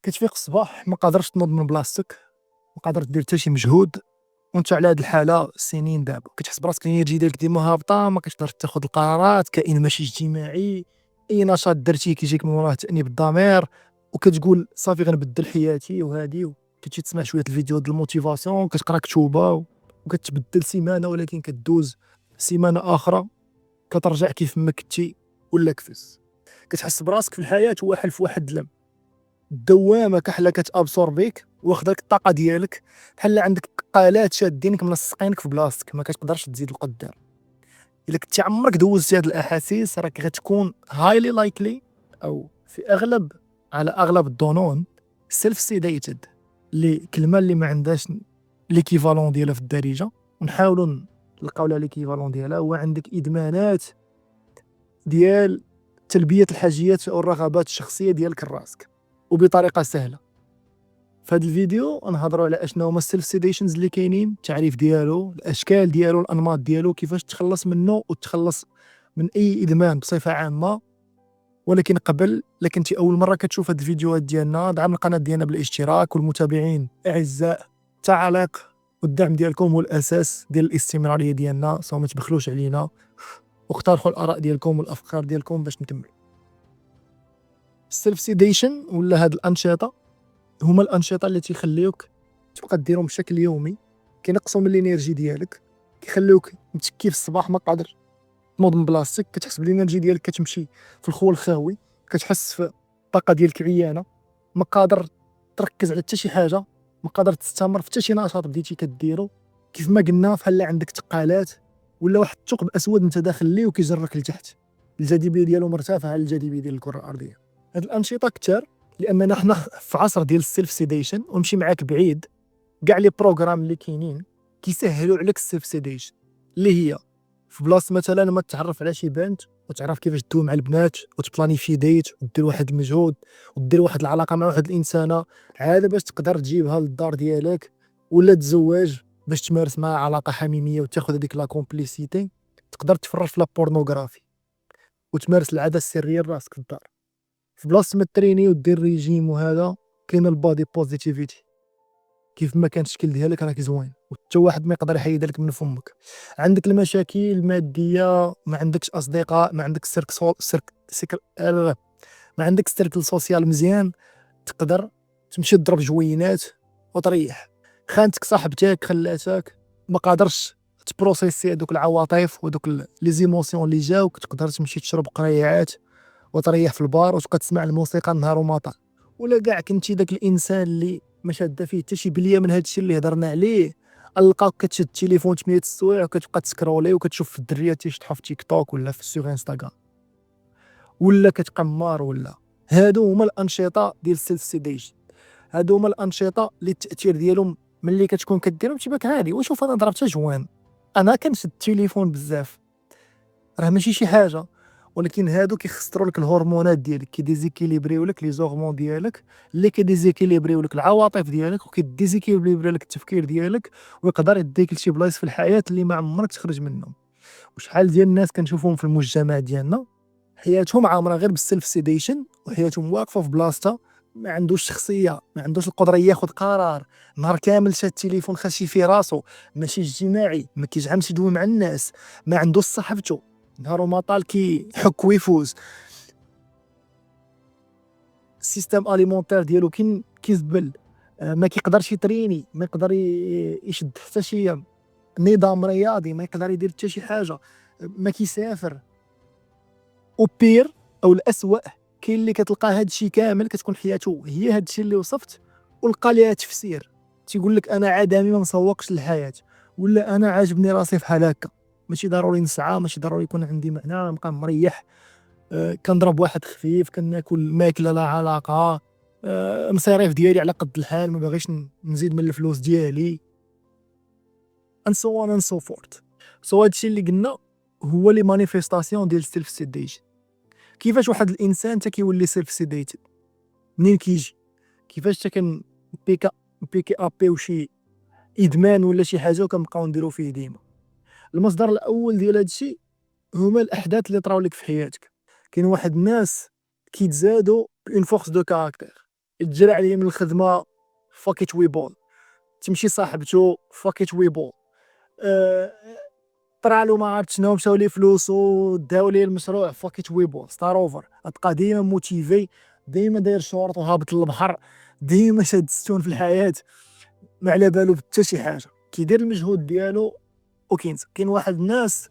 كتفيق الصباح ما قادرش تنوض من بلاصتك، ما قادر دير حتى شي مجهود، وانت على هاد الحاله سنين دابا كتحس براسك الانرجي ديالك ديما هابطه، ما كتقدرش تاخذ القرارات، كائن ماشي اجتماعي، اي نشاط درتيه كيجيك من وراه تأنيب الضمير، وكتقول صافي غنبدل حياتي وهادي، وكتمشي تسمع شويه الفيديو ديال الموتيفاسيون، كتقرا كتوبه وكتبدل سيمانه، ولكن كدوز سيمانه اخرى كترجع كيف ما كنتي ولا كفس. كتحس براسك في الحياه واحد في واحد اللم، الدوامه كحله كتابسوربيك واخداك الطاقه ديالك، بحال عندك قالات شادينك ملصقينك في بلاصتك، ما كتقدرش تزيد لقدام. الا كنتي عمرك دوزتي هاد الاحاسيس راك غتكون هايلي لايكلي، او في اغلب، على اغلب الظنون، سيلف سيديتد، اللي كلمه اللي ما عندهاش ليكيفالون ديالها في الدارجه، ونحاولوا نلقاو لها ليكيفالون ديالها. هو عندك ادمانات ديال تلبيه الحاجيات والرغبات الشخصيه ديالك لراسك، وبطريقه سهله. في هذا الفيديو نهضروا على اشنو هما السيلف سيديشنز اللي كاينين، التعريف ديالو، الاشكال ديالو، الانماط ديالو، كيفاش تخلص منه وتخلص من اي ادمان بصفه عامه. ولكن قبل، الا كنتي اول مره كتشوف هاد الفيديوهات ديالنا، دعم القناه ديالنا بالاشتراك، والمتابعين اعزاء تعليق والدعم ديالكم هو الاساس ديال الاستمراريه ديالنا، سو ما تبخلوش علينا، واقترحوا الاراء ديالكم والافكار ديالكم باش نكمل. السيلف سيديشن ولا هاد الانشطه هما الانشطه اللي تيخليوك تبقى ديرهم بشكل يومي، كينقصوا من الانرجي ديالك، كيخليوك متكي في الصباح ما قادر تنوض من بلاصتك، كتحس بالانرجي ديالك كتمشي في الخول الخاوي، كتحس في الطاقه ديالك عيانه، ما قادر تركز على حتى شي حاجه، ما قادر تستمر في حتى شي نشاط بديتي كديرو. كيف ما قلنا بحال عندك تقالات ولا واحد الثقب اسود انت داخل ليه وكيجرك لتحت، الجاذبيه ديالو مرتفعه على الجاذبيه ديال الكره الارضيه. هاد الانشطه كثار لاننا حنا في عصر ديال السيلف سيديشن، ونمشي معاك بعيد. كاع لي بروغرام اللي كاينين كيسهلوا عليك السيلف سيديشن، اللي هي في بلاصه مثلا ما تتعرف على شي بنت وتعرف كيفاش تدوي مع البنات وتبلانيفي ديت ودير واحد المجهود ودير واحد العلاقه مع واحد الانسانه عاد باش تقدر تجيبها للدار ديالك، ولا تزواج باش تمارس معها علاقه حميميه وتاخذ هذيك لا كومبليسيتي. تقدر تفرج في لا بورنوغرافي وتمارس العاده السريه لراسك في الدار. في بلاصه ما تريني ودير ريجيم وهذا، كاين البادي بوزيتيفيتي، كيف ما كان الشكل ديالك راك زوين وحتى واحد ما يقدر يحيد لك من فمك. عندك المشاكل الماديه، ما عندكش اصدقاء، ما عندك ما عندك سيركل سوسيال مزيان، تقدر تمشي تضرب جوينات وتريح. خانتك صاحبتك خلاتك، ما قادرش تبروسيسي هذوك العواطف وهذوك لي زيموسيون اللي جاوك، تقدر تمشي تشرب قريعات وتريح في البار وتبقى تسمع الموسيقى النهار وما طال. ولا كاع كنتي داك الانسان اللي ما شاده فيه حتى شي بليه من هذا الشيء اللي هضرنا عليه، القاك كتشد التليفون 8 السوايع وكتبقى تسكرولي وكتشوف في الدريات تيشطحوا في تيك توك ولا في سوغ انستغرام، ولا كتقمار، ولا هادو هما الانشطه ديال السيلف سيديشن. هادو هما الانشطه اللي التاثير ديالهم ملي كتكون كديرهم تيبانك عادي. وشوف انا ضربتها جوان، انا كنشد التليفون بزاف، راه ماشي شي حاجه، ولكن هادو كيخسروا لك الهرمونات ديالك، كيديزيكيليبريو لك لي زورمون ديالك، اللي كيديزيكيليبريو لك العواطف ديالك، وكيديزيكيليبريو لك التفكير ديالك، ويقدر يديك لشي بلايص في الحياه اللي ما عمرك تخرج منهم. وشحال ديال الناس كنشوفهم في المجتمع ديالنا حياتهم عامره غير بالسيلف سيديشن، وحياتهم واقفه في بلاصتها، ما عندوش شخصيه، ما عندوش القدره ياخذ قرار، نهار كامل شاد التليفون خاشي في راسو، ماشي اجتماعي، ما كيزعمش يدوي مع الناس، ما عندوش صاحبته، نهار وما طال كيحك ويفوز. السيستم اليمونتير ديالو كيزبل، ما كيقدرش يتريني، ما يقدر يشد حتى شي نظام رياضي، ما يقدر يدير حتى شي حاجه، ما كيسافر. وبير او الاسوأ، كاين اللي كتلقى هاد الشيء كامل كتكون حياته هي هاد الشيء اللي وصفت، ولقى ليها تفسير، تيقول لك انا عدمي ما مسوقش للحياه، ولا انا عاجبني راسي بحال هكا، ماشي ضروري نسعى، ماشي ضروري يكون عندي معنى، نبقى مريح، كنضرب واحد خفيف، كناكل ماكله لا علاقه، المصاريف ديالي على قد الحال، ما باغيش نزيد من الفلوس ديالي، and so on and so forth. سو هادشي اللي قلنا هو لي مانيفيستاسيون ديال السيلف سيديشن. كيفاش واحد الانسان تا كيولي سيلف سيديتد؟ منين كيجي؟ كيفاش تا بيكا بيكي ابي وشي ادمان ولا شي حاجه وكنبقاو نديرو فيه ديما؟ المصدر الاول ديال هادشي هما الاحداث اللي طراو لك في حياتك. كاين واحد الناس كيتزادوا اون فورس دو كاركتير، يتجرى عليه من الخدمة fuck it we ball، تمشي صاحبتو fuck it we ball، طرالو ما عرفت شنو، مشاو ليه فلوسو، داو ليه المشروع fuck it we ball ستار اوفر، غتبقى ديما موتيفي، ديما داير شورط وهابط للبحر، ديما شاد الستون في الحياة، ما على بالو بحتى شي حاجة، كيدير المجهود ديالو وكينسى. كاين واحد الناس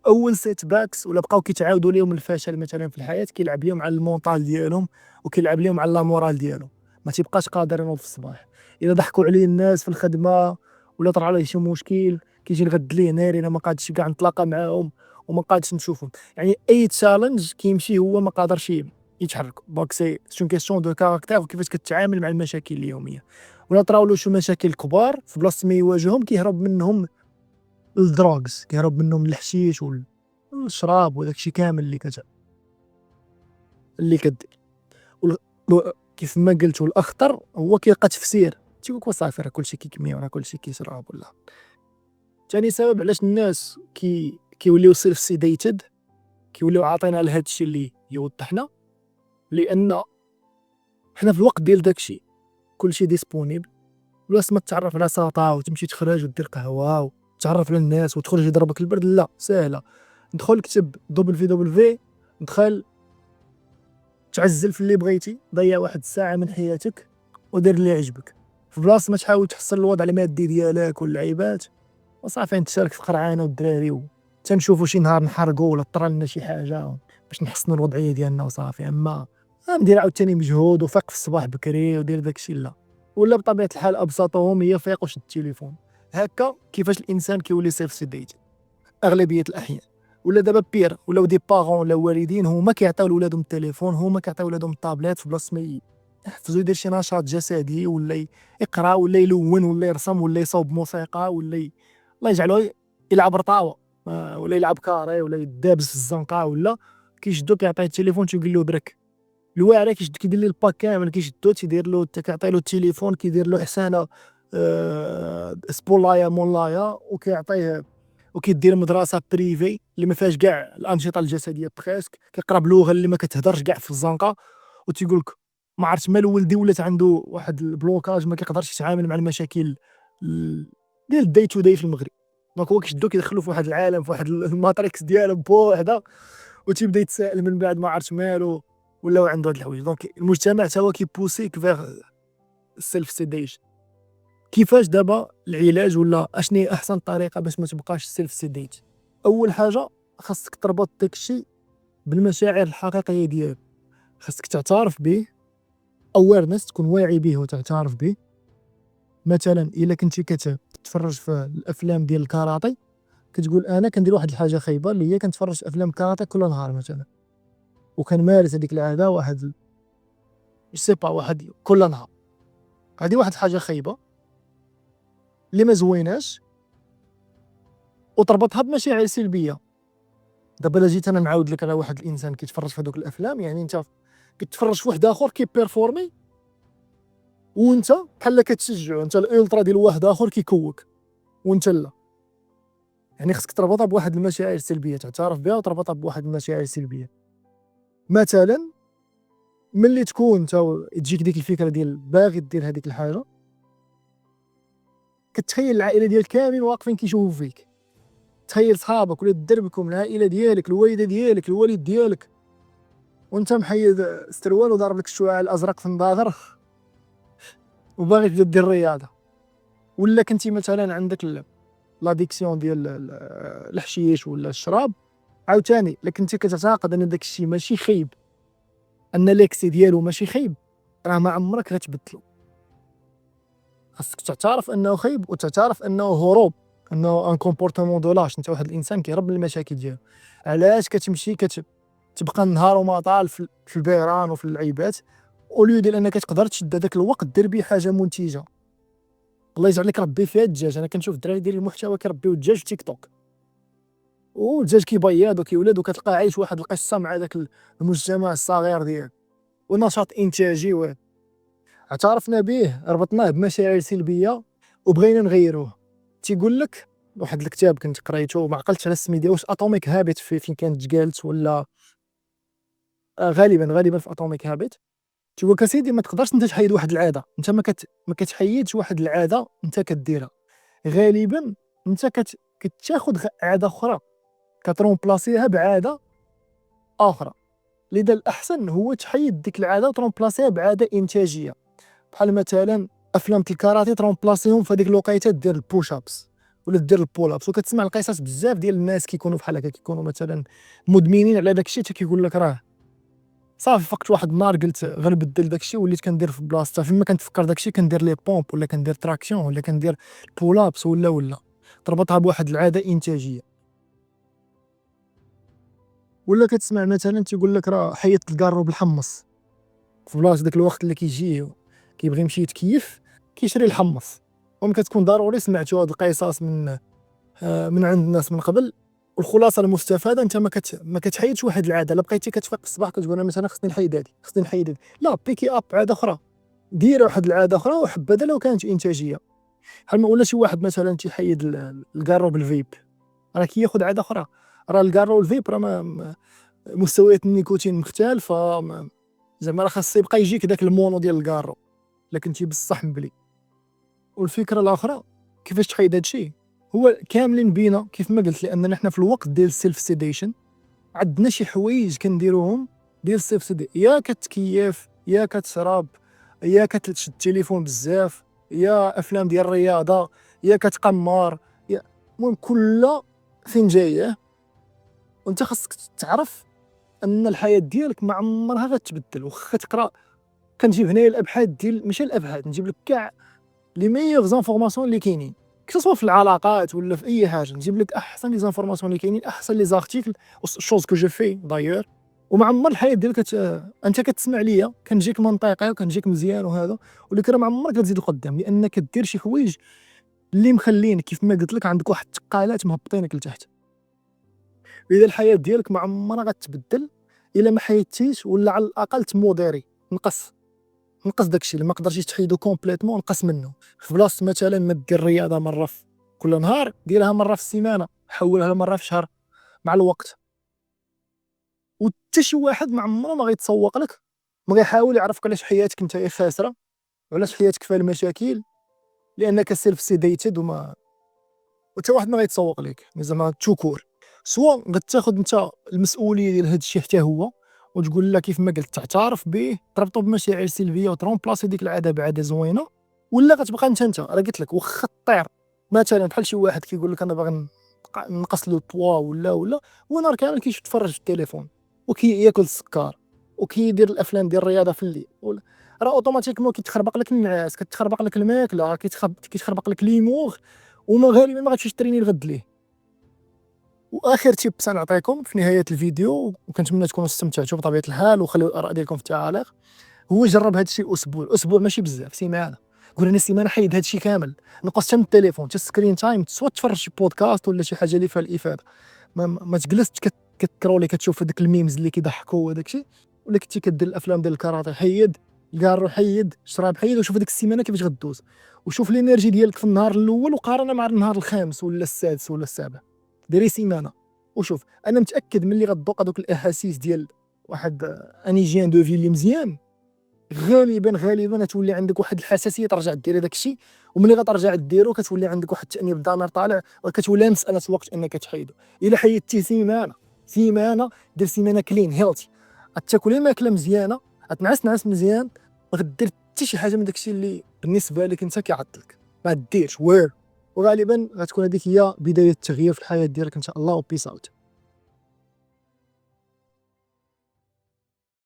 اول سيت باكس ولا بقاو كيتعاودوا ليهم الفشل مثلا في الحياه، كيلعب ليهم على المونطال ديالهم وكيلعب ليهم على لا مورال ديالهم، ما تيبقاش قادر ينوض في الصباح. الا ضحكوا عليه الناس في الخدمه ولا طرا عليه شي مشكل، كيجي الغد ليه ناري، انا ما قادش كاع نتلاقى معاهم وما قادش نشوفهم. يعني اي تشالنج كيمشي هو ما قادرش يتحرك. دونك سي اون كيسيون دو كاركتير وكيفاش كتعامل مع المشاكل اليوميه. ولا طراو له شي مشاكل كبار في بلاصه ما يواجههم كيهرب منهم الدروغز، كيهرب منهم الحشيش والشراب وداك الشيء كامل اللي كدير. كيف ما قلت، والاخطر هو كيلقى تفسير، تيقول لك صافي راه كلشي كيكمي وراه كلشي كيشرب. ولا ثاني سبب علاش الناس كيوليو سيلف سيديتد، كيوليو عاطينا لهذا الشيء اللي يوضحنا، لان حنا في الوقت ديال داك الشيء كلشي ديسپونيبل، بلاص ما تتعرف على ساطا وتمشي تخرج ودير قهوه وتعرف على الناس وتخرج يضربك البرد، لا ساهله. دخل كتب www، دخل تعزل في اللي بغيتي، ضيع واحد الساعه من حياتك ودير اللي يعجبك، في بلاصه ما تحاول تحسن الوضع المادي ديالك واللعيبات، وصافي نتشارك في قرعانه والدراري تنشوفوا شي نهار نحرقوا ولا طرا لنا شي حاجه باش نحسنوا الوضعيه ديالنا وصافي. اما ندير عاوتاني مجهود وفيق في الصباح بكري ودير داكشي، لا. ولا بطبيعه الحال ابسطهم هي فيق وشد التليفون. هكا كيفاش الانسان كيولي سيلف سيديت اغلبيه الاحيان. ولا دابا بير، ولاو دي باغون ولا والدين هما كيعطيو لولادهم التليفون، هما كيعطيو ولادهم الطابليت في بلاصه ما يحفزوا يدير شي نشاط جسدي، ولا يقرا ولا يلون ولا يرسم ولا يصوب موسيقى ولا الله يجعلو يلعب رطاوه، ولا يلعب كاري ولا يدابز في الزنقه، ولا كيشدو كيعطيه التليفون تيقول له برك. الواعر كيشد كيدير ليه الباك كامل، كيشدو تيدير له كيعطي له التليفون، كيدير له حسانه سبولايا مولايا، وكيعطيه وكيدير مدرسه بريفي اللي ما فيهاش كاع الانشطه الجسديه بريسك، كيقرا بلغه اللي ما كتهدرش كاع في الزنقه، وتيقول لك ما عرفت مال ولدي ولات عنده واحد البلوكاج ما كيقدرش يتعامل مع المشاكل ديال الداي تو داي في المغرب. دونك هو كيشدو كيدخلو في واحد العالم، في واحد الماتريكس ديالو بوحده، وتيبدا يتسائل من بعد ما عرفت مالو ولا عنده هاد الحوايج. دونك المجتمع تا هو كيبوسيك فيغ السيلف سيديشن. كيفاش دابا العلاج ولا اشني هي احسن طريقه باش ما تبقاش سيلف سيديت؟ اول حاجه خاصك تربط داكشي بالمشاعر الحقيقيه ديالك، خاصك تعترف به، اويرنس، تكون واعي به وتعترف به. مثلا الا كنتي كتتفرج في الافلام ديال الكاراتي، كتقول انا كندير واحد الحاجه خايبه اللي هي كنتفرج في افلام كاراتي كل نهار مثلا، وكنمارس هذيك العاده واحد سي با واحد كل نهار، هذه واحد الحاجه خايبه اللي ما زويناش، وتربطها بمشاعر سلبيه. دابا الا جيت انا نعاود لك على واحد الانسان كيتفرج في هذوك الافلام، يعني انت كتفرج في واحد اخر كيبيرفورمي، وانت بحال كتشجعو، انت الالترا ديال واحد اخر كيكوك وانت لا. يعني خصك تربطها بواحد المشاعر السلبيه، تعترف بها وتربطها بواحد المشاعر السلبيه. مثلا ملي تكون انت تجيك ديك الفكره ديال باغي دير هذيك الحاجه، كتخيل العائله ديالك كاملين واقفين كيشوفوا فيك، تخيل صحابك ولا دربكم، العائله ديالك، الوالده ديالك، الوالد ديالك، وانت محيد استروال وضارب لك الشعاع الازرق في النظر وباغي تبدا دير الرياضه. ولا كنتي مثلا عندك لاديكسيون ديال الحشيش ولا الشراب، عاوتاني الا كنتي كتعتقد ان داك الشيء ماشي خايب، ان ليكسي ديالو ماشي خايب، راه ما عمرك غتبدلو. خاصك تعترف انه خايب وتعترف انه هروب، انه ان كومبورتمون دو لاش، انت واحد الانسان كيهرب من المشاكل ديالو. علاش كتمشي تبقى النهار وما طال في البيران وفي اللعيبات، اوليو ديال انك تقدر تشد هذاك الوقت دير به حاجه منتجه. الله يجعل لك ربي فيها الدجاج. انا كنشوف الدراري ديال المحتوى كيربيو الدجاج في تيك توك، والدجاج كيبيض وكيولد وكتلقاه عايش واحد القصه مع ذاك المجتمع الصغير ديالو، ونشاط انتاجي اعترفنا به، ربطناه بمشاعر سلبيه وبغينا نغيروه. تيقول لك واحد الكتاب كنت قريته ما عقلتش على السمي ديالو، واش اتوميك هابيت فين كانت تقالت، ولا غالبا في اتوميك هابيت. تيقولك اسيدي ما تقدرش انت تحيد واحد العاده، انت ما كتحيدش واحد العاده انت كديرها، غالبا انت كتاخد عاده اخرى كترومبلاسيها بعاده اخرى. لذا الاحسن هو تحيد ديك العاده وترومبلاسيها بعاده انتاجيه، بحال مثلا افلام الكاراتي ترومبلاسيهم في هذيك الوقيته دير البوش ابس ولا دير البول ابس. وكتسمع القصص بزاف ديال الناس كيكونوا بحال هكا، كيكونوا مثلا مدمنين على داك الشيء، حتى كيقول لك راه صافي فقت واحد النهار قلت غنبدل داك الشيء، وليت كندير في بلاصتها فيما كنتفكر داك الشيء كندير لي بومب ولا كندير تراكسيون ولا كندير البول ابس ولا تربطها بواحد العاده انتاجيه. ولا كتسمع مثلا تيقول لك راه حيدت الكارو بالحمص، في بلاصه داك الوقت اللي كيجي كيبغي يمشي يتكيف كيشري الحمص. المهم كتكون ضروري سمعتوا هاد القصص من عند الناس من قبل. والخلاصه المستفاده انت ما كتحيدش واحد العاده. الا بقيتي كتفيق الصباح كتقول انا مثلا خصني نحيد هادي خصني نحيد هادي، لا بيكي اب عاده اخرى، دير واحد العاده اخرى وحبذا لو كانت انتاجيه. بحال ما ولا شي واحد مثلا تيحيد الكارو بالفيب، راه كياخذ عاده اخرى. راه الكارو والفيب راه مستويات النيكوتين مختلفه، زعما راه خاص يبقى يجيك داك المونو ديال الكارو الا كنتي بصح مبلي. والفكره الاخرى كيفاش تحيد هادشي هو كاملين بينا كيف ما قلت، لاننا حنا في الوقت ديال السيلف سيديشن عندنا شي حوايج كنديروهم ديال السيلف سيدي، يا كتكيف يا كتشرب يا كتشد التليفون بزاف يا افلام ديال الرياضه يا كتقمر يا المهم كل فين جايه. وانت خاصك تعرف ان الحياه ديالك ما عمرها غتبدل. واخا تقرا، كنجيب هنايا الابحاث ديال ماشي الابحاث، نجيب لك كاع لي ميور زانفورماسيون اللي كاينين كسوا في العلاقات ولا في اي حاجه، نجيب لك احسن لي زانفورماسيون اللي كاينين، احسن لي زارتيكل شوز كو جو في دايور. ومع عمر الحياه ديالك انت كتسمع ليا كنجيك منطقي وكنجيك مزيان وهذا، ولكن ما عمرك غتزيد لقدام لانك كدير شي حوايج اللي مخلين كيف ما قلت لك عندك واحد الثقالات مهبطينك لتحت. اذا الحياه ديالك ما عمرها غتبدل الا ما حيدتيش ولا على الاقل تموديري، نقص داكشي اللي ما قدرتيش تحيدو كومبليتمون، نقص منه. في بلاصه مثلا ما دير الرياضه مره في كل نهار، ديرها مره في السيمانه، حولها لمره في الشهر مع الوقت. وحتى شي واحد ما عمره ما غيتسوق لك، ما غيحاول يعرفك علاش حياتك انت خاسره وعلاش حياتك فيها المشاكل، لانك سيلف سيديتد وحتى واحد ما غيتسوق لك زعما توكور. سوا غتاخد انت المسؤوليه ديال هذا الشيء حتى هو، وتقول لا كيف ما قلت تعترف به، تربطو بمشاعر سلبيه وترومبلاسي ديك العاده بعاده زوينه. ولا غتبقى انت راه قلت لك واخا طير مثلا بحال شي واحد كيقول لك انا باغي نقص له البوا ولا هو نهار كامل كيتفرج في التليفون وكياكل السكر وكيدير الافلام ديال الرياضه في الليل راه اوتوماتيكمون كيتخربق لك النعاس، كتخربق لك الماكله، كيتخربق لك ليموغ، وما غالبا ما غاتمشيش تريني الغد ليه. واخر تيب سنعطيكم في نهايه الفيديو، وكنتمنى تكونوا استمتعتوا بطبيعه الحال، وخليو الاراء ديالكم في التعاليق. هو جرب هذا الشيء اسبوع ماشي بزاف، سيمانه. قول انا سيمانه حيد هذا الشيء كامل، نقص حتى من التليفون حتى السكرين تايم، سوا تفرج شي بودكاست ولا شي حاجه اللي فيها الافاده. ما تجلس كتكرولي كتشوف هذوك الميمز اللي كيضحكوا وداك الشيء، ولا كنتي كدير الافلام ديال الكاراتي حيد، الكارو حيد، الشراب حيد، وشوف هذيك السيمانه كيفاش غدوز، وشوف الانرجي ديالك في النهار الاول وقارنها مع النهار الخامس ولا السادس ولا السابع. ديري سيمانه وشوف، انا متاكد ملي غتذوق هذوك الاحاسيس ديال واحد انيجيان دو في اللي مزيان، غالبا تولي عندك واحد الحساسيه ترجع ديري داك الشيء. وملي غترجع ديرو كتولي عندك واحد التانيب الضمير طالع، وكتولي مساله وقت انك تحيدو. الا حيدتي سيمانه دير سيمانه كلين هيلثي، غتاكلي ماكله مزيانه، غتنعس مزيان، ما غدير حتى شي حاجه من داك الشيء اللي بالنسبه لك انت كيعطلك، ما ديرش وغالبا غتكون هذيك هي بدايه التغيير في الحياه ديالك ان شاء الله. وبيس اوت.